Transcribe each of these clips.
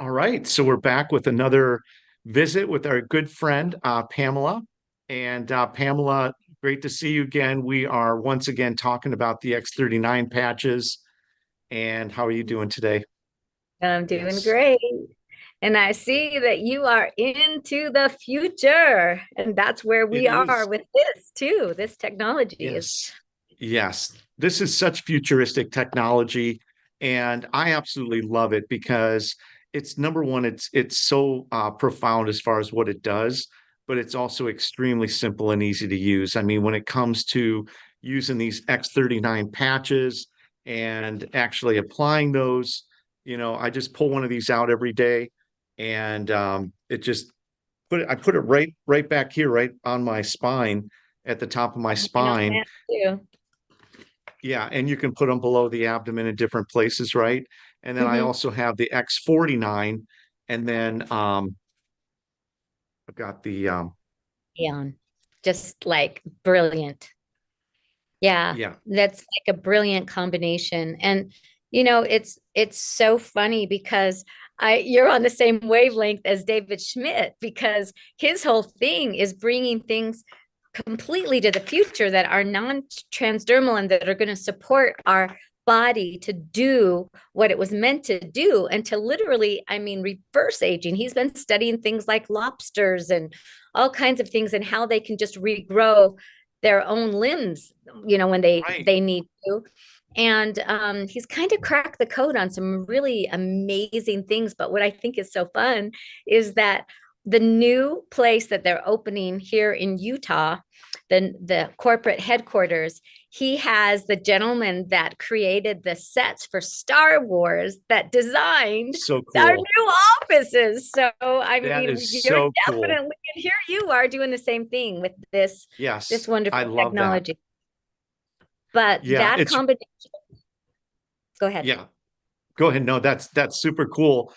All right, so we're back with another visit with our good friend Pamela. And Pamela, great to see you again. We are once again talking about the X39 patches. And how are you doing today? I'm doing Yes, great. And I see that you are into the future. And that's where it we are is. with this too. This technology is Yes, yes. This is such futuristic technology, and I absolutely love it because it's number one, it's so profound as far as what it does, but it's also extremely simple and easy to use. I mean, when it comes to using these X39 patches and actually applying those, I just pull one of these out every day, and it just I put it right back here, right on my spine, at the top of my mine on spine. that too. Yeah, and you can put them below the abdomen in different places, right? And then I Hmm. also have the X49, and then I've got the Aeon. Just like brilliant. Yeah, yeah, that's like a brilliant combination. And it's so funny because I you're on the same wavelength as David Schmidt because his whole thing is bringing things completely to the future that are non-transdermal and that are going to support our body to do what it was meant to do and to literally, I mean, reverse aging. He's been studying things like lobsters and all kinds of things and how they can just regrow their own limbs, when they right. they need to. And he's kind of cracked the code on some really amazing things. But what I think is so fun is that the new place that they're opening here in Utah, the corporate headquarters, he has the gentleman that created the sets for Star Wars that designed So our cool. new offices. So I That mean, is you're so cool. definitely, and here you are doing the same thing with this Yes, I wonderful love that. technology. But Yeah, that it's combination, go ahead. yeah. Go ahead. No, that's super cool.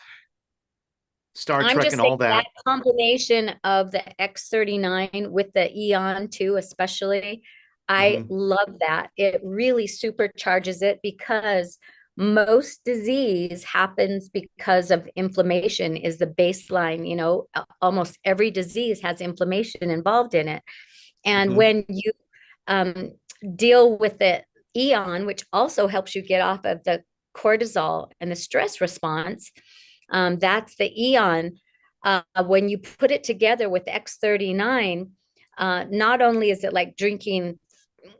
Star I'm Trek just and saying all that that. combination of the X39 with the Aeon too, especially, I Hmm. love that. It really supercharges it because most disease happens because of inflammation is the baseline. Almost every disease has inflammation involved in it. And Hmm. when you um, deal with the Aeon, which also helps you get off of the cortisol and the stress response, that's the Aeon. When you put it together with X39, not only is it like drinking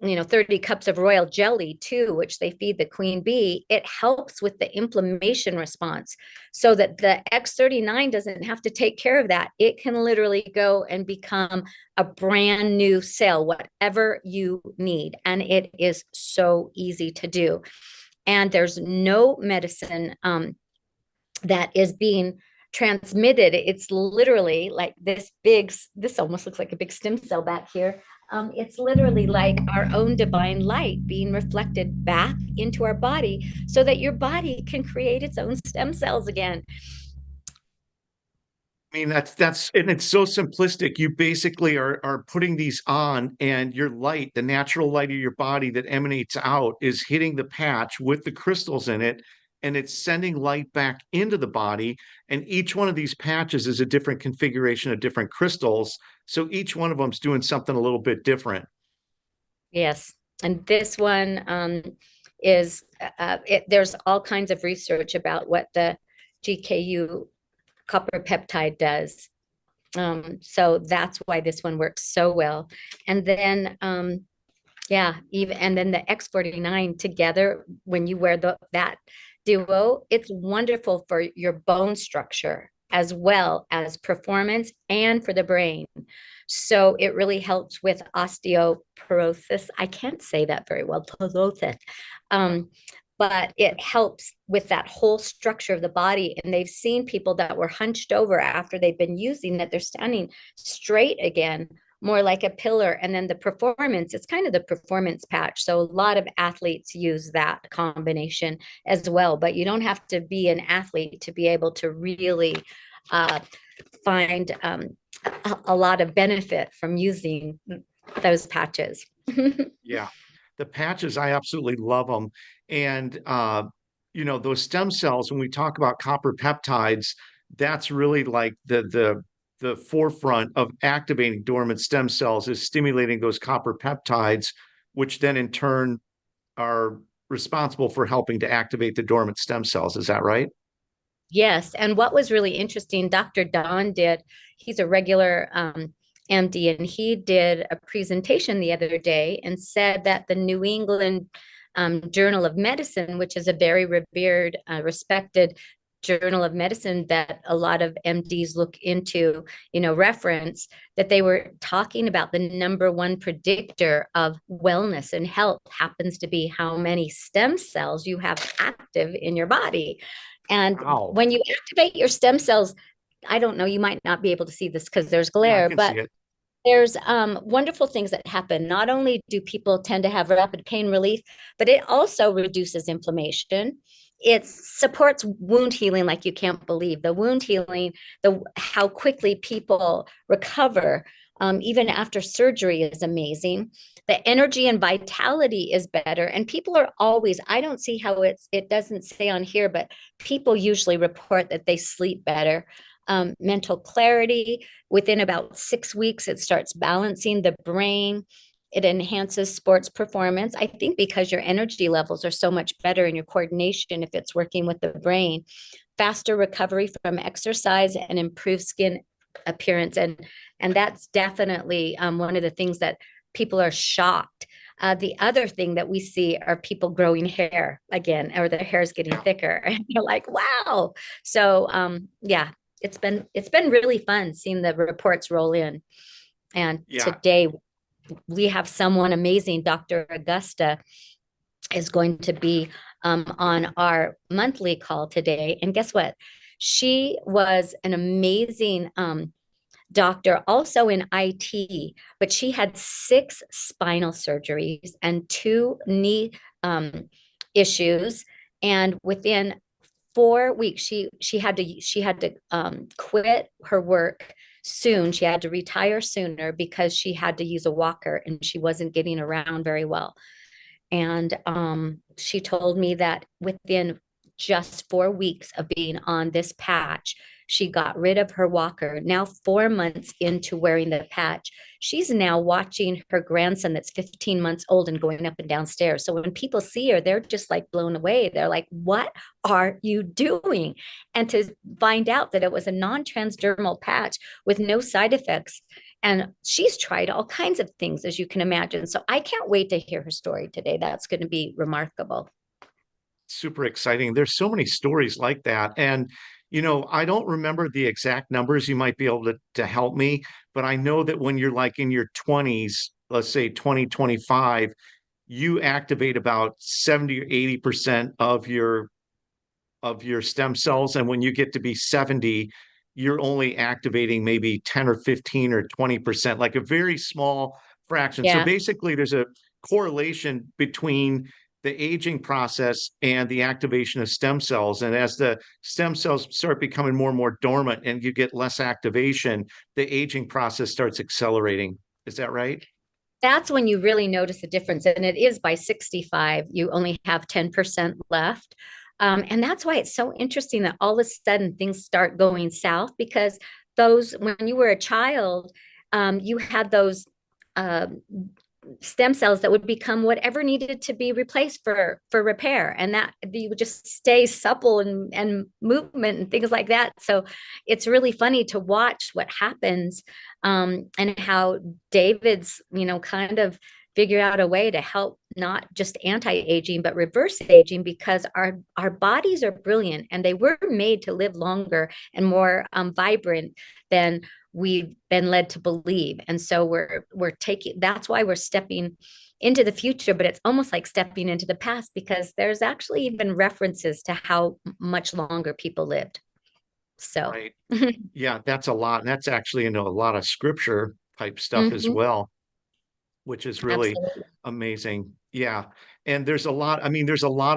30 cups of royal jelly too, which they feed the queen bee, it helps with the inflammation response so that the X39 doesn't have to take care of that. It can literally go and become a brand new cell, whatever you need. And it is so easy to do. And there's no medicine that is being transmitted. It's literally like this almost looks like a big stem cell back here. It's literally like our own divine light being reflected back into our body so that your body can create its own stem cells again. I mean, that's and it's so simplistic. You basically are putting these on, and your light, the natural light of your body that emanates out, is hitting the patch with the crystals in it, and it's sending light back into the body. And each one of these patches is a different configuration of different crystals. So each one of them's doing something a little bit different. Yes. And this one there's all kinds of research about what the GKU copper peptide does. So that's why this one works so well. And then, yeah, even and then the X49 together, when you wear that duo, it's wonderful for your bone structure as well as performance and for the brain. So it really helps with osteoporosis. I can't say that very well, porosis. Um, but it helps with that whole structure of the body. And they've seen people that were hunched over after they've been using that they're standing straight again, more like a pillar. And then the performance, it's kind of the performance patch. So a lot of athletes use that combination as well. But you don't have to be an athlete to be able to really uh, find a lot of benefit from using those patches. Yeah. The patches, I absolutely love them. And those stem cells, when we talk about copper peptides, that's really like the forefront of activating dormant stem cells is stimulating those copper peptides, which then in turn are responsible for helping to activate the dormant stem cells. Is that right? Yes. And what was really interesting, Dr. Don did, he's a regular MD, and he did a presentation the other day and said that the New England Journal of Medicine, which is a very revered, respected journal of medicine that a lot of MDs look into, reference, that they were talking about the number one predictor of wellness and health happens to be how many stem cells you have active in your body. And Wow. when you activate your stem cells, I don't know, you might not be able to see this because there's Yeah, I glare, can see but it. there's wonderful things that happen. Not only do people tend to have rapid pain relief, but it also reduces inflammation. It supports wound healing like you can't believe. The wound healing, the how quickly people recover, even after surgery, is amazing. The energy and vitality is better, and people are always. I don't see how it doesn't say on here, but people usually report that they sleep better. Mental clarity, within about 6 weeks, it starts balancing the brain. It enhances sports performance. I think because your energy levels are so much better in your coordination if it's working with the brain. Faster recovery from exercise and improved skin appearance. And that's definitely one of the things that people are shocked. The other thing that we see are people growing hair again, or their hair is getting thicker. And you're like, wow. So yeah, it's been really fun seeing the reports roll in. And Yeah. today we have someone amazing. Dr. Augusta is going to be on our monthly call today. And guess what? She was an amazing doctor, also in IT, but she had 6 spinal surgeries and 2 knee issues. And within 4 weeks, she had to quit her work soon. She had to retire sooner because she had to use a walker and she wasn't getting around very well. And she told me that within just 4 weeks of being on this patch, she got rid of her walker. Now, 4 months into wearing the patch, she's now watching her grandson that's 15 months old and going up and down stairs. So when people see her, they're just like blown away. They're like, what are you doing? And to find out that it was a non-transdermal patch with no side effects. And she's tried all kinds of things, as you can imagine. So I can't wait to hear her story today. That's going to be remarkable. Super exciting. There's so many stories like that. And, I don't remember the exact numbers. You might be able to help me, but I know that when you're like in your 20s, let's say 2025, you activate about 70 or 80% of your stem cells. And when you get to be 70, you're only activating maybe 10 or 15 or 20%, like a very small fraction. So Yeah. basically, there's a correlation between the aging process and the activation of stem cells. And as the stem cells start becoming more and more dormant and you get less activation, the aging process starts accelerating. Is that right? That's when you really notice a difference. And it is by 65, you only have 10% left. And that's why it's so interesting that all of a sudden things start going south, because when you were a child, you had those uh, stem cells that would become whatever needed to be replaced for repair, and that you would just stay supple and movement and things like that. So it's really funny to watch what happens, and how David's kind of figure out a way to help not just anti-aging but reverse aging, because our bodies are brilliant and they were made to live longer and more vibrant than we've been led to believe. And so we're taking, that's why we're stepping into the future, but it's almost like stepping into the past, because there's actually even references to how much longer people lived. So Right. Yeah, that's a lot. And that's actually into a lot of scripture type stuff as mhm, well, which is really absolutely. amazing. Yeah. And there's a lot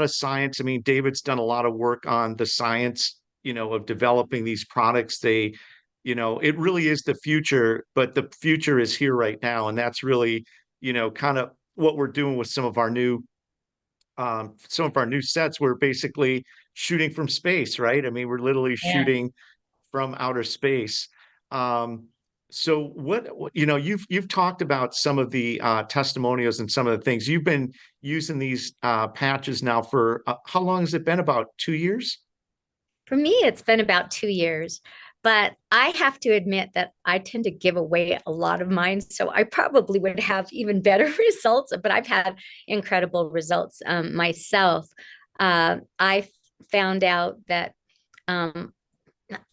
of science. I mean, David's done a lot of work on the science, of developing these products. It really is the future, but the future is here right now. And that's really, kind of what we're doing with some of our new sets. We're basically shooting from space, right? I mean, we're literally Yeah. shooting from outer space. So you know, you've talked about some of the testimonials and some of the things. You've been using these patches now for how long has it been? About 2 years? For me, it's been about 2 years, but I have to admit that I tend to give away a lot of mine. So I probably would have even better results, but I've had incredible results myself. I found out that um,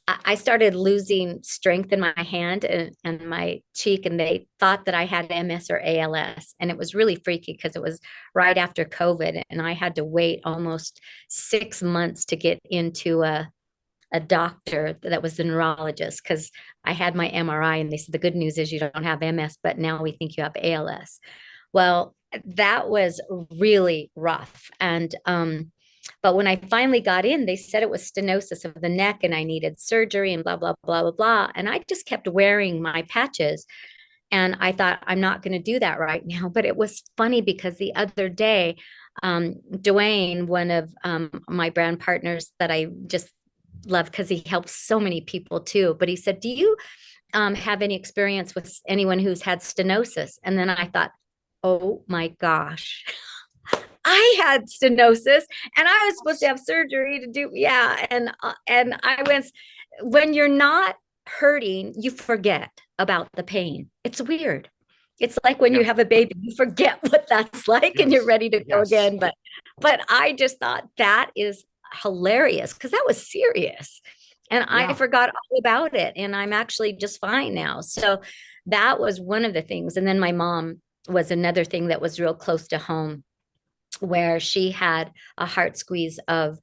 I started losing strength in my hand and my cheek, and they thought that I had MS or ALS. And it was really freaky because it was right after COVID, and I had to wait almost 6 months to get into a doctor that was the neurologist because I had my MRI and they said the good news is you don't have MS, but now we think you have ALS. Well, that was really rough. And but when I finally got in, they said it was stenosis of the neck and I needed surgery and blah, blah, blah, blah, blah. And I just kept wearing my patches. And I thought, I'm not going to do that right now. But it was funny because the other day, Dwayne, one of my brand partners that I just love because he helps so many people too, but he said, do you have any experience with anyone who's had stenosis? And then I thought, oh my gosh. I had stenosis and I was supposed to have surgery to do, yeah. And I went, when you're not hurting, you forget about the pain. It's weird. It's like when you Yeah. have a baby, you forget what that's like and you're Yes. ready to go Yes. again. But I just thought that is hilarious because that was serious. And I Yeah. forgot all about it. And I'm actually just fine now. So that was one of the things. And then my mom was another thing that was real close to home where she had a heart squeeze of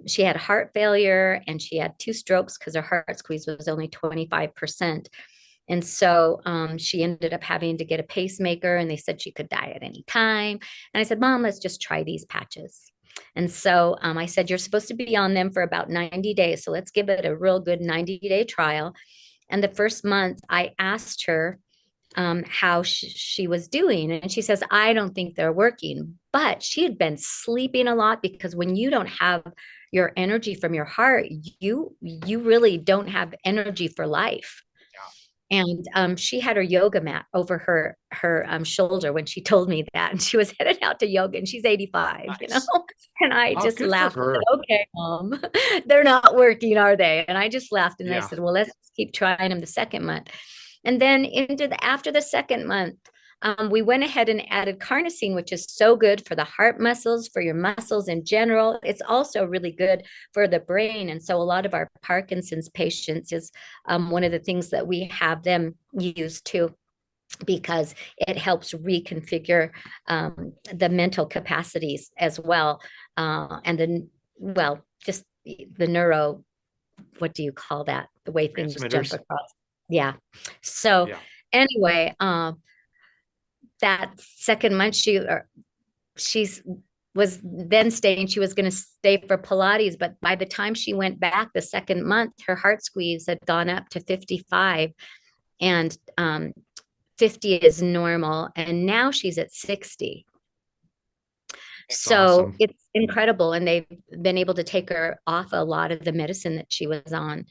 she had heart failure and she had 2 strokes because her heart squeeze was only 25%. And so she ended up having to get a pacemaker and they said she could die at any time. And I said, Mom, let's just try these patches. And so I said, you're supposed to be on them for about 90 days. So let's give it a real good 90-day trial. And the first month I asked her how she was doing. And she says, I don't think they're working. But she had been sleeping a lot because when you don't have your energy from your heart, you really don't have energy for life. And she had her yoga mat over her shoulder when she told me that, and she was headed out to yoga, and she's 85, you know. Nice. And I Oh, just good for laughed. I her. said, okay, Mom, they're not working, are they? And I just laughed, and I Yeah. said, well, let's keep trying them the second month. And then after the second month, we went ahead and added carnosine, which is so good for the heart muscles, for your muscles in general. It's also really good for the brain. And so a lot of our Parkinson's patients is one of the things that we have them use too, because it helps reconfigure the mental capacities as well. And then, well, just the neuro, what do you call that? The way things jump Transmitters. across. Yeah. So Yeah. anyway, that second month she's was then saying she was going to stay for Pilates, but by the time she went back the second month, her heart squeeze had gone up to 55, and 50 is normal, and now she's at 60. That's So awesome. it's incredible. And they've been able to take her off a lot of the medicine that she was on.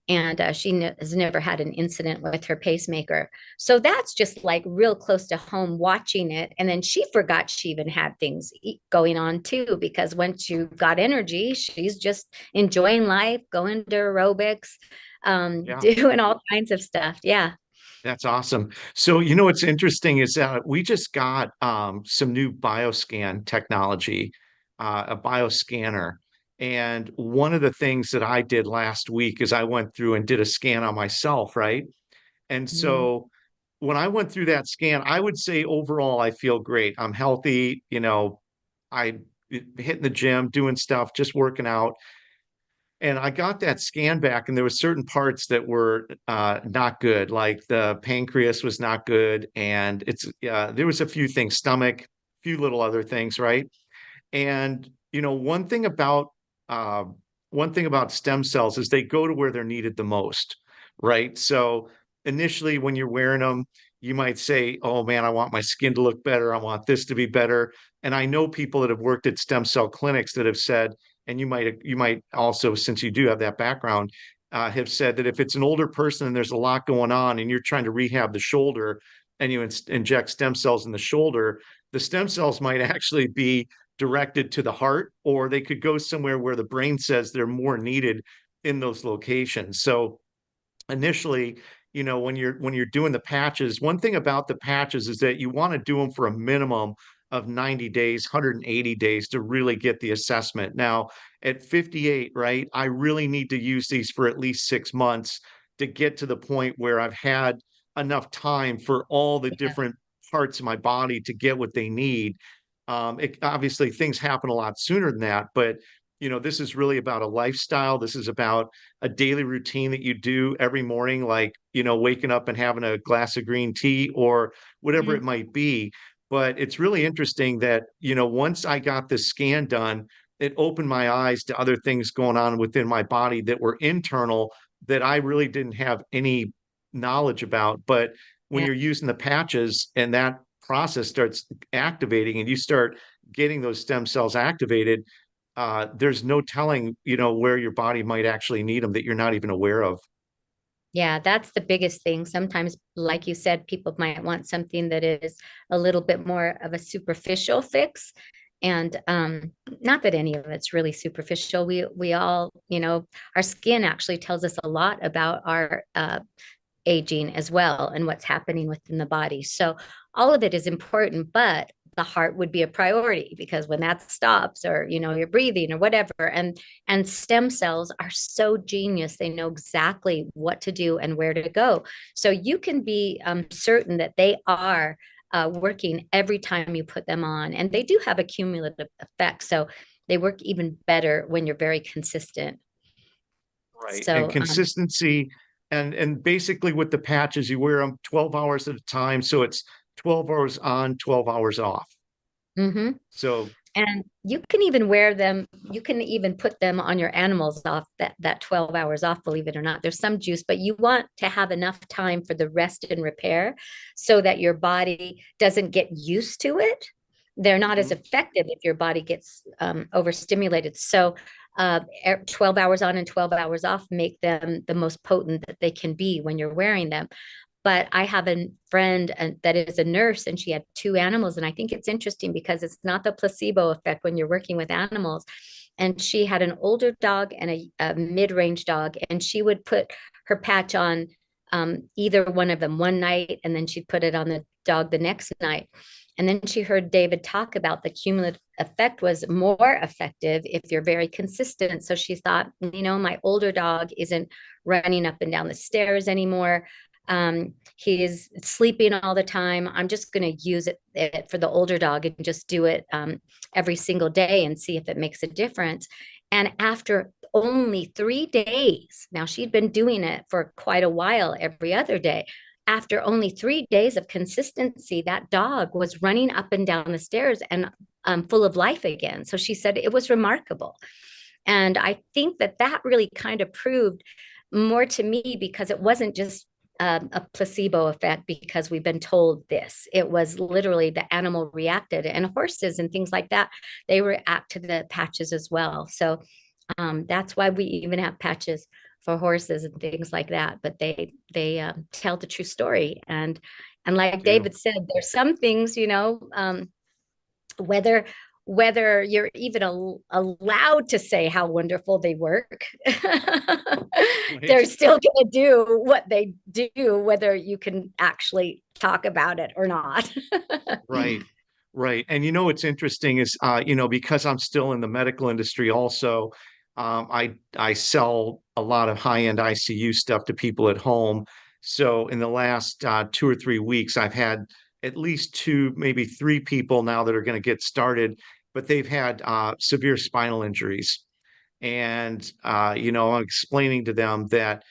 And she has never had an incident with her pacemaker. So that's just like real close to home watching it. And then she forgot she even had things going on too, because once you got energy, she's just enjoying life, going to aerobics, Yeah. doing all kinds of stuff. Yeah. That's awesome. So, you know, what's interesting is we just got some new bioscan technology, a bioscanner. And one of the things that I did last week is I went through and did a scan on myself, right? And Mm. so when I went through that scan, I would say overall, I feel great. I'm healthy, you know, I hitting the gym, doing stuff, just working out. And I got that scan back, and there were certain parts that were not good, like the pancreas was not good, and there was a few things, stomach, a few little other things, right? And you know, uh, one thing about stem cells is they go to where they're needed the most, right? So initially, when you're wearing them, you might say, "Oh man, I want my skin to look better. I want this to be better." And I know people that have worked at stem cell clinics that have said, and you might also, since you do have that background, have said that if it's an older person and there's a lot going on and you're trying to rehab the shoulder and you inject stem cells in the shoulder, the stem cells might actually be directed to the heart, or they could go somewhere where the brain says they're more needed in those locations. So initially, when you're doing the patches, one thing about the patches is that you want to do them for a minimum of 90 days, 180 days to really get the assessment. Now, at 58, right, I really need to use these for at least 6 months to get to the point where I've had enough time for all the Yeah. different parts of my body to get what they need. Obviously, things happen a lot sooner than that, but this is really about a lifestyle. This is about a daily routine that you do every morning, like, waking up and having a glass of green tea or whatever it Mhm. might be. But it's really interesting that, once I got this scan done, it opened my eyes to other things going on within my body that were internal that I really didn't have any knowledge about. But when Yeah. you're using the patches and that process starts activating and you start getting those stem cells activated, there's no telling, where your body might actually need them that you're not even aware of. Yeah, that's the biggest thing. Sometimes, like you said, people might want something that is a little bit more of a superficial fix. And not that any of it's really superficial. We all, our skin actually tells us a lot about our aging as well and what's happening within the body. So all of it is important, but the heart would be a priority because when that stops, or you're breathing or whatever, and stem cells are so genius. They know exactly what to do and where to go. So you can be certain that they are working every time you put them on, and they do have a cumulative effect. So they work even better when you're very consistent. Right. And So consistency, and basically with the patches, you wear them 12 hours at a time. So it's 12 hours on, 12 hours off. mhm. So And you can even wear them, you can even put them on your animals off that 12 hours off, believe it or not. There's some juice, but you want to have enough time for the rest and repair so that your body doesn't get used to it. They're not as mhm. effective if your body gets overstimulated. So 12 hours on and 12 hours off make them the most potent that they can be when you're wearing them. But I have a friend that is a nurse, and she had two animals. And I think it's interesting because it's not the placebo effect when you're working with animals. And she had an older dog and a mid-range dog, and she would put her patch on either one of them one night, and then she'd put it on the dog the next night. And then she heard David talk about the cumulative effect was more effective if you're very consistent. So she thought, my older dog isn't running up and down the stairs anymore. He is sleeping all the time. I'm just going to use it for the older dog and just do it every single day and see if it makes a difference. And after only 3 days, now she'd been doing it for quite a while, every other day. After only 3 days of consistency, that dog was running up and down the stairs and full of life again. So she said it was remarkable. And I think that really kind of proved more to me because it wasn't just a placebo effect because we've been told this. It was literally the animal reacted, and horses and things like that, they react to the patches as well. So that's why we even have patches for horses and things like that. But they tell the true story. And like Do. David said, there's some things, whether you're even allowed to say how wonderful they work, they're Right. still going to do what they do, whether you can actually talk about it or not. Right. Right. And what's interesting is, because I'm still in the medical industry also, I sell a lot of high-end ICU stuff to people at home. So in the last 2 or 3 weeks, I've had at least two, maybe three people now that are going to get started, but they've had severe spinal injuries. And I'm explaining to them that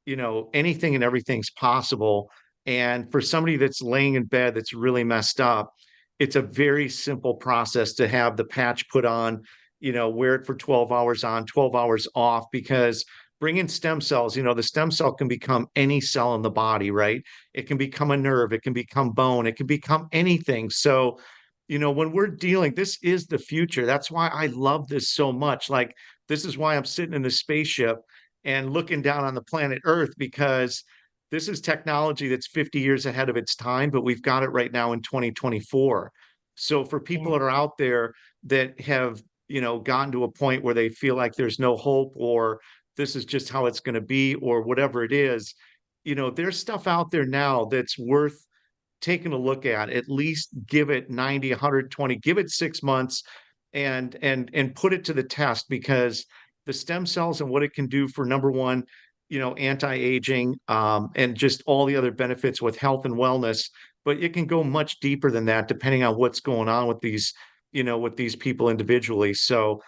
anything and everything's possible. And for somebody that's laying in bed that's really messed up, it's a very simple process to have the patch put on, wear it for 12 hours on, 12 hours off, because bring in stem cells, the stem cell can become any cell in the body, right? It can become a nerve, it can become bone, it can become anything. So, when we're dealing, this is the future. That's why I love this so much. Like, this is why I'm sitting in the spaceship and looking down on the planet Earth, because this is technology that's 50 years ahead of its time, but we've got it right now in 2024. So for people Yeah. that are out there that have, gotten to a point where they feel like there's no hope, or this is just how it's going to be, or whatever it is, there's stuff out there now that's worth taking a look at least give it 90, 120, give it 6 months, and put it to the test, because the stem cells and what it can do for, number one, anti-aging, and just all the other benefits with health and wellness. But it can go much deeper than that, depending on what's going on with these, with these people individually. So,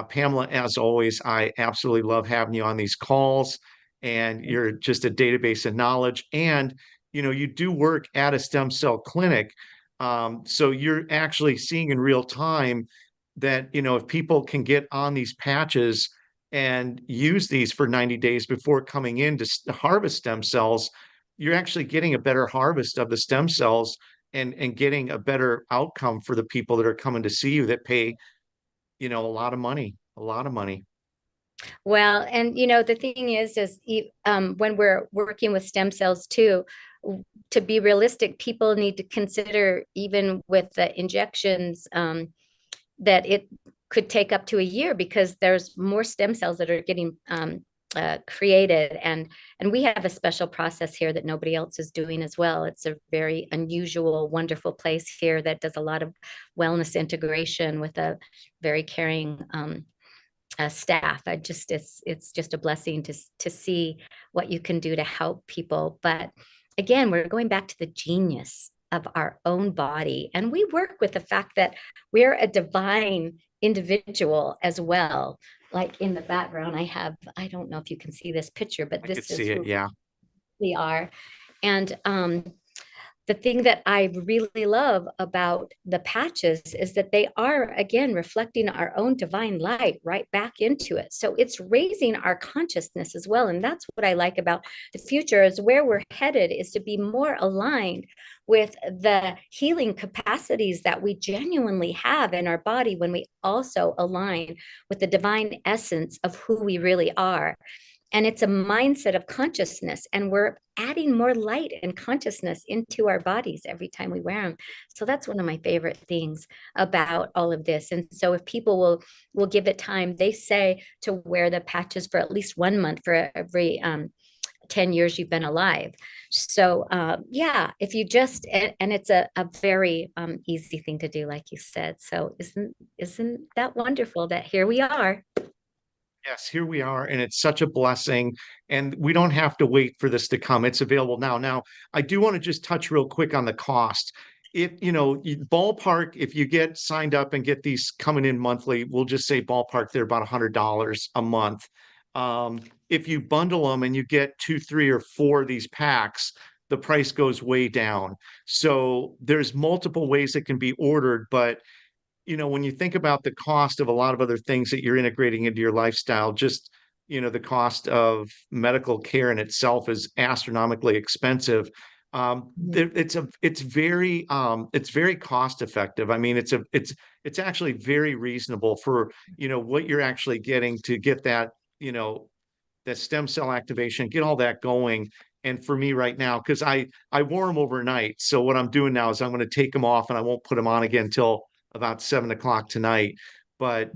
Pamela, as always, I absolutely love having you on these calls, and you're just a database of knowledge. And you do work at a stem cell clinic. So you're actually seeing in real time that, if people can get on these patches and use these for 90 days before coming in to harvest stem cells, you're actually getting a better harvest of the stem cells, and getting a better outcome for the people that are coming to see you that pay, a lot of money, a lot of money. Well, and the thing is when we're working with stem cells too, to be realistic, people need to consider, even with the injections, that it could take up to a year, because there's more stem cells that are getting created, and we have a special process here that nobody else is doing as well. It's a very unusual, wonderful place here that does a lot of wellness integration with a very caring staff. It's just a blessing to see what you can do to help people. But again, we're going back to the genius of our own body, and we work with the fact that we're a divine individual as well. Like in the background, I don't know if you can see this picture, but I could this is see it. who Yeah. we are. And the thing that I really love about the patches is that they are, again, reflecting our own divine light right back into it. So it's raising our consciousness as well. And that's what I like about the future, is where we're headed is to be more aligned with the healing capacities that we genuinely have in our body, when we also align with the divine essence of who we really are. And it's a mindset of consciousness, and we're adding more light and consciousness into our bodies every time we wear them. So that's one of my favorite things about all of this. And so if people will give it time, they say to wear the patches for at least 1 month for every 10 years you've been alive. So yeah, if you just, and it's a very easy thing to do, like you said. So isn't that wonderful that here we are? Yes, here we are, and it's such a blessing. And we don't have to wait for this to come. It's available now. Now, I do want to just touch real quick on the cost. Ballpark, if you get signed up and get these coming in monthly, we'll just say ballpark, they're about $100 a month. If you bundle them and you get 2, 3, or 4 of these packs, the price goes way down. So there's multiple ways it can be ordered, but when you think about the cost of a lot of other things that you're integrating into your lifestyle, just, the cost of medical care in itself is astronomically expensive. It's very cost effective. I mean, it's actually very reasonable for, what you're actually getting to get that, that stem cell activation, get all that going. And for me right now, because I wore them overnight. So what I'm doing now is I'm going to take them off, and I won't put them on again until about 7 o'clock tonight. But,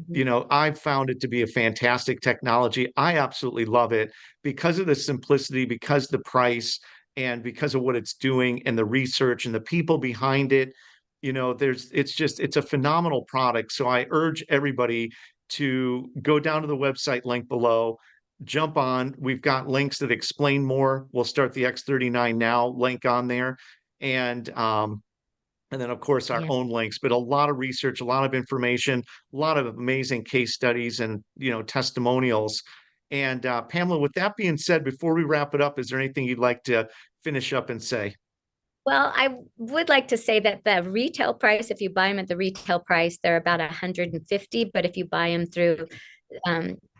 I've found it to be a fantastic technology. I absolutely love it because of the simplicity, because the price, and because of what it's doing, and the research and the people behind it. It's a phenomenal product. So I urge everybody to go down to the website link below, jump on. We've got links that explain more. We'll start the X39 now link on there. And then, of course, our Yeah. own links, but a lot of research, a lot of information, a lot of amazing case studies, and, testimonials. And Pamela, with that being said, before we wrap it up, is there anything you'd like to finish up and say? Well, I would like to say that the retail price, if you buy them at the retail price, they're about 150. But if you buy them through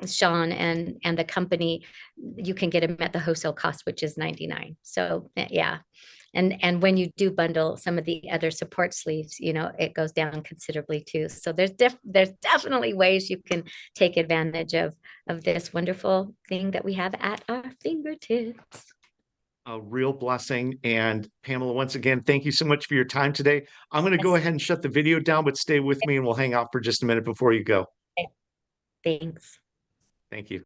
Sean and the company, you can get them at the wholesale cost, which is 99. So yeah. And when you do bundle some of the other support sleeves, you know, it goes down considerably too. So there's definitely ways you can take advantage of this wonderful thing that we have at our fingertips. A real blessing. And Pamela, once again, thank you so much for your time today. I'm going to go Yes. ahead and shut the video down, but stay with me and we'll hang out for just a minute before you go. Thanks. Thank you.